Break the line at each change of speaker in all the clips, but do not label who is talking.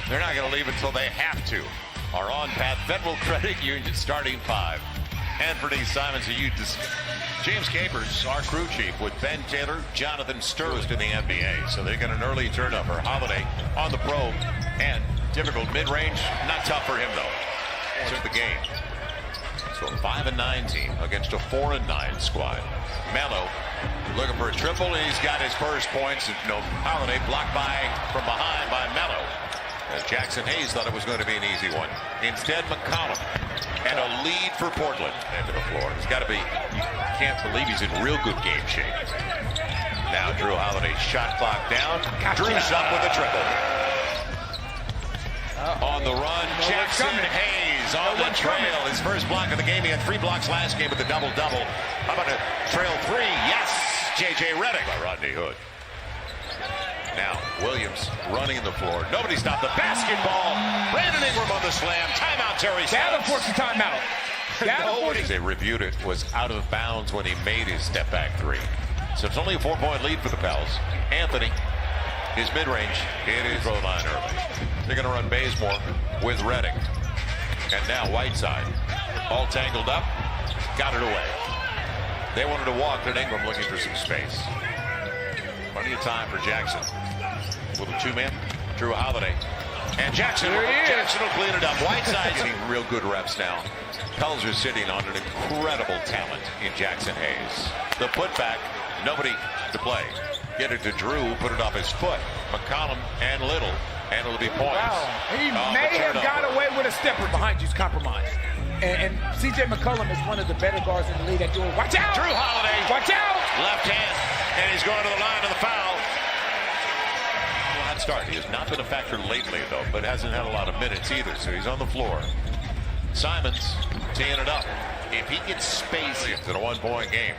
They're not going to leave until they have to. Our on-path Federal Credit Union starting five. Anthony Simons, James Capers, our crew chief, with Ben Taylor, Jonathan Sturst in the NBA. So they get an early turnover. Holiday on the probe, and difficult mid-range. Not tough for him, though. Took the game. So a 5-9 team against a 4-9 squad. Melo looking for a triple, and he's got his first points. No, Holiday blocked from behind by Melo. As Jackson Hayes thought it was going to be an easy one. Instead, McCollum. And a lead for Portland. End of the floor. It's got to be, you can't believe he's in real good game shape. Now Drew Holiday, shot clock down. Drew's up with a triple. On the run, Jackson Hayes on the trail. His first block of the game. He had 3 blocks last game with the double-double. How about a trail 3? Yes! J.J. Redick by Rodney Hood. Now, Williams running the floor. Nobody stopped the basketball. Brandon Ingram on the slam. Timeout, Terry.
That'll force the timeout.
They reviewed it, was out of bounds when he made his step-back 3. So it's only a 4-point lead for the Pels. Anthony, his mid-range, it is throw line early. They're going to run Bazemore with Redick. And now Whiteside, all tangled up, got it away. They wanted to walk, and Ingram looking for some space. Plenty of time for Jackson. With a 2-man, Drew Holiday. And Jackson will clean it up. Whiteside getting real good reps now. Pels are sitting on an incredible talent in Jackson Hayes. The putback, nobody to play. Get it to Drew, put it off his foot. McCollum and Little, and it'll be points.
Wow. He may have got away with a stepper behind you's compromise. And C.J. McCollum is one of the better guards in the league at doing. Watch out!
Drew Holiday.
Watch out!
Left hand. And he's going to the line of the foul. Well, hot start. He has not been a factor lately, though, but hasn't had a lot of minutes either, so he's on the floor. Simons teeing it up. If he gets space in a 1-point game,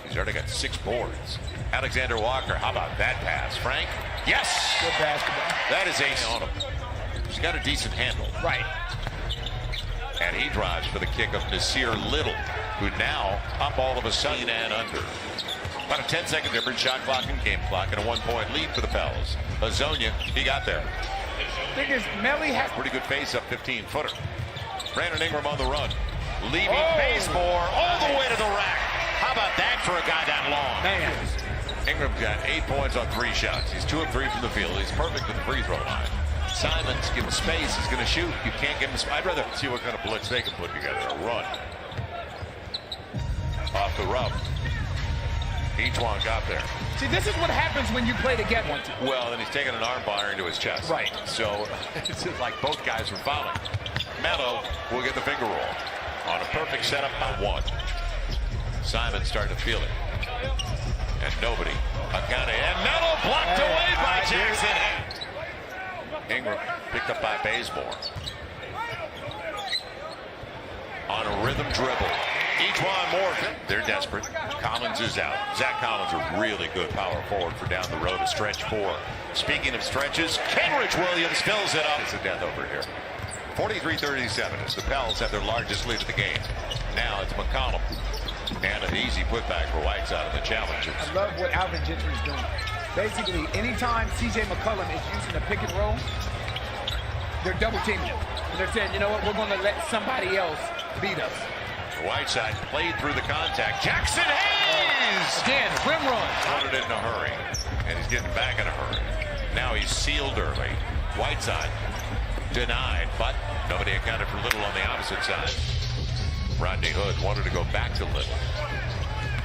he's already got 6 boards. Alexander Walker, how about that pass? Frank? Yes!
Good basketball.
That is ace on him. He's got a decent handle.
Right.
And he drives for the kick of Nasir Little, who now up all of a sudden and under. About a 10-second difference, shot clock and game clock, and a 1-point lead for the Pels. Azonia, he got there.
Thing is, Melly has
pretty good face-up 15-footer. Brandon Ingram on the run. Leaving Bazemore all the way to the rack. How about that for a guy that long?
Man.
Ingram's got 8 points on 3 shots. He's 2 of 3 from the field. He's perfect at the free throw line. Simons, give him space. He's going to shoot. You can't give him space. I'd rather see what kind of blitz they can put together. A run. Off the rub. Each one got there.
See, this is what happens when you play to get one.
Well, then he's taking an arm bar into his chest.
Right.
So it's like both guys are fouling. Melo will get the finger roll on a perfect setup by 1. Simon starting to feel it. And nobody accounted. And Melo blocked away by Jackson. Ingram picked up by Bazemore. On a rhythm dribble. Each one more. They're desperate. Collins is out. Zach Collins, a really good power forward for down the road, a stretch 4. Speaking of stretches, Kenrich Williams fills it up. It's a death over here. 43-37 as the Pels have their largest lead of the game. Now it's McCollum. And an easy putback for Whiteside of the Challengers.
I love what Alvin Gentry's doing. Basically, anytime C.J. McCollum is using a pick and roll, they're double teaming him. And they're saying, you know what, we're going to let somebody else beat us.
Whiteside played through the contact. Jackson Hayes!
Again, rim run.
Wanted it in a hurry, and he's getting back in a hurry. Now he's sealed early. Whiteside denied, but nobody accounted for Little on the opposite side. Rodney Hood wanted to go back to Little.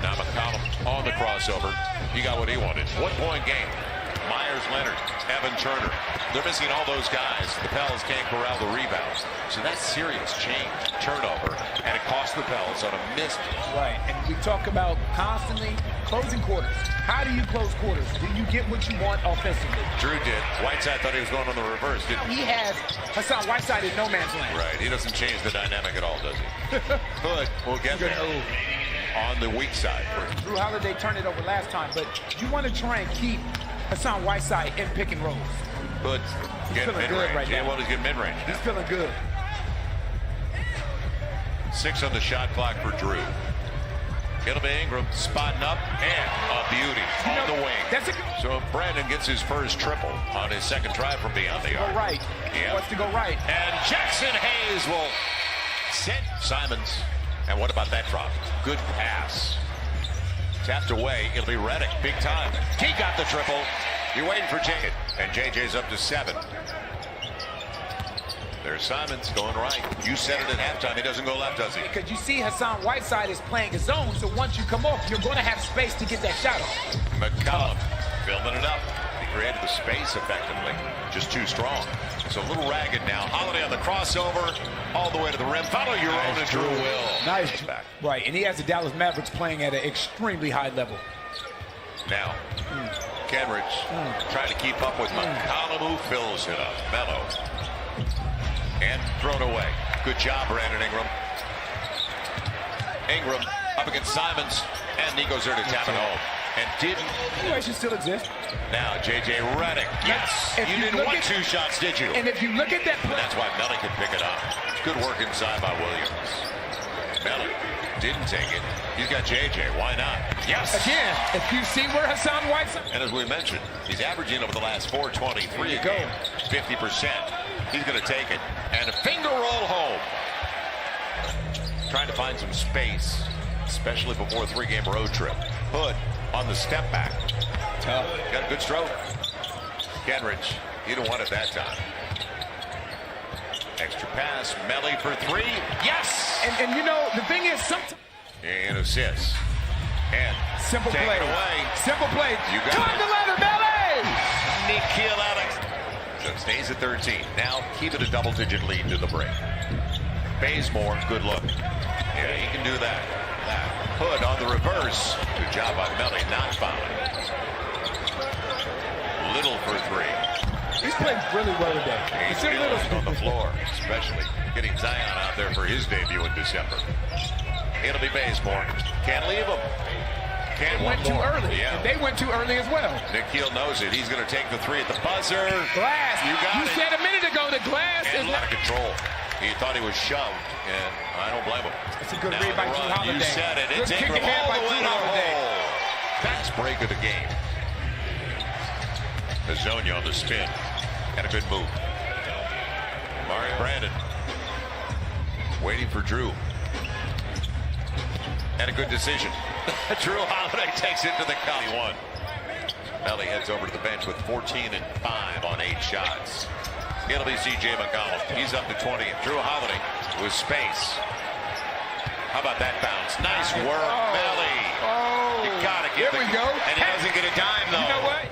Now McCollum on the crossover. He got what he wanted. 1-point game. Myers Leonard, Evan Turner. They're missing all those guys. The Pels can't corral the rebounds. So that's serious change, turnover, and it cost the Pels on a missed.
Right, and we talk about constantly closing quarters. How do you close quarters? Do you get what you want offensively?
Drew did. Whiteside thought he was going on the reverse, didn't he?
He has Hassan Whiteside in no man's land.
Right, he doesn't change the dynamic at all, does he? Hood will get there. On the weak side.
Drew Holiday turned it over last time, but you want to try and keep Hassan Whiteside in pick and rolls.
Hood get mid-range.
Right now.
Well, he's getting mid-range.
He's feeling good.
6 on the shot clock for Drew. It'll be Ingram spotting up and a beauty on the wing.
That's a good.
So Brandon gets his first triple on his second try from beyond the arc.
Go right.
Yeah.
Wants to go right.
And Jackson Hayes will send Simons. And what about that drop? Good pass. Tapped away. It'll be Redick. Big time. He got the triple. You're waiting for Jacob. And JJ's up to 7. There's Simons going right. You said it at halftime. He doesn't go left, does he?
Because you see Hassan Whiteside is playing his zone, so once you come off, you're going to have space to get that shot off.
McCollum filling it up. He created the space effectively. Just too strong. It's a little ragged now. Holiday on the crossover. All the way to the rim. Follow your own and Drew will.
Nice.
Back.
Right, and he has the Dallas Mavericks playing at an extremely high level.
Now, Kenrich trying to keep up with McCollum, who fills it up. Mello. And thrown away. Good job, Brandon Ingram. Ingram up against Simons. And he goes there to tap it home. And didn't.
Situation still exists.
Now, JJ Redick. Yes. You didn't want 2 shots, did you?
And if you look at that play.
And that's why Melly could pick it up. Good work inside by Williams. Melly didn't take it. He's got JJ. Why not? Yes.
Again, if you see where Hassan Whiteside.
And as we mentioned, he's averaging over the last 423 a game. 50%. He's going to take it. And a finger roll home. Trying to find some space, especially before a 3-game road trip. Hood on the step back.
Tough.
Got a good stroke. Kenrich, he didn't want it that time. Extra pass. Melly for 3. Yes!
And you know, the thing is, sometimes.
And assists. And
Simple
take
play.
It away.
Simple play.
You got
Climb
it.
the ladder, Melly!
Nikhil Alex. So it stays at 13. Now keep it a double-digit lead to the break. Bazemore, good look. Yeah, he can do that. Hood on the reverse. Good job by Melly, not fouling. Little for 3.
He's playing really well today.
He's feeling on the floor, especially getting Zion out there for his debut in December. It'll be Bazemore. Can't leave him. Can't
Went too early.
Yeah.
And they went too early as well.
Nikhil knows it. He's going to take the 3 at the buzzer.
Glass.
You got it.
said a minute ago the Glass
And
is
out of control. He thought he was shoved, and I don't blame him.
It's a good
Now
read by
the
Drew
run.
Holiday.
You said it. It's
Good kick
Ingram
ahead
all
by
the way
Drew
to the
Holiday.
hole. Fast break of the game. Hazonia on the spin. And a good move. Mario Brandon. Waiting for Drew. And a good decision. Drew Holiday takes it to the count. 1. Melly heads over to the bench with 14 and 5 on 8 shots. It'll be C.J. McCollum. He's up to 20. Drew Holiday with space. How about that bounce? Nice work, Melly.
Oh,
You gotta give
here
it.
we go.
And he doesn't get a dime, though.
You know what?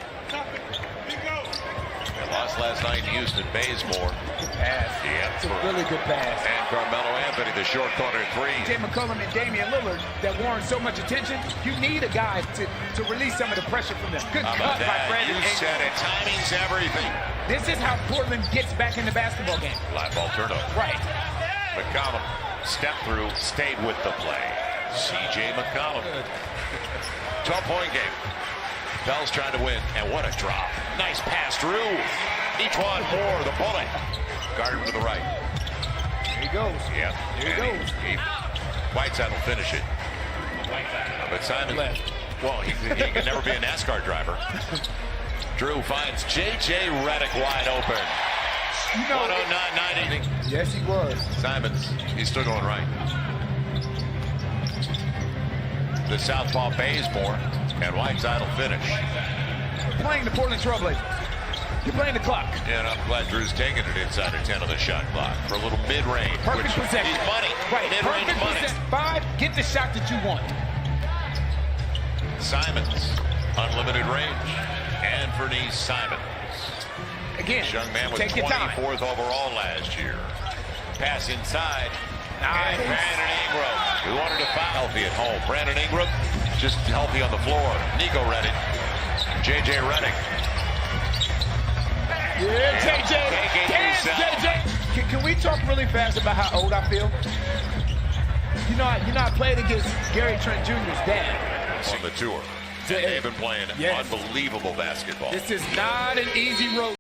They lost last night in Houston. Bazemore.
Pass.
Yep.
It's a really good pass.
And Carmelo Anthony, the short corner 3.
J. McCollum and Damian Lillard that warrant so much attention. You need a guy to release some of the pressure from them. Good
How
cut
about
by
that?
Brandon
You
Ingram.
said it. Timing's everything.
This is how Portland gets back in the basketball game.
Live ball turnover.
Right.
McCollum step through, stayed with the play. C.J. McCollum. 12-point game. Bell's trying to win, and what a drop. Nice pass, Drew. Each-one more, the bullet. Guarded to the right.
There he goes.
Yep.
There he goes.
Whiteside will finish it. But Simon, well, he can never be a NASCAR driver. Drew finds J.J. Redick wide open.
You know,
109.90.
yes, he was.
Simons, he's still going right. The southpaw Bazemore, and Whiteside will finish.
You're playing the Portland Trailblazers. You're playing the clock.
And I'm glad Drew's taking it inside of 10 of the shot clock for a little mid-range.
Perfect possession.
He's money.
Right.
Mid-range
Perfect
money.
possession. 5, get the shot that you want.
Simons, unlimited range. Anthony Simons.
Again,
This young man was
take your time.
24th overall last year. Pass inside.
Nice.
And Brandon Ingram. We wanted to foul healthy at home. Brandon Ingram just healthy on the floor. Nico Redick. J.J. Redick.
Yeah, JJ. Dance, JJ. Can we talk really fast about how old I feel? You know, I played against Gary Trent Jr.'s dad.
On the tour. And they've been playing
Yes.
unbelievable basketball.
This is not an easy road.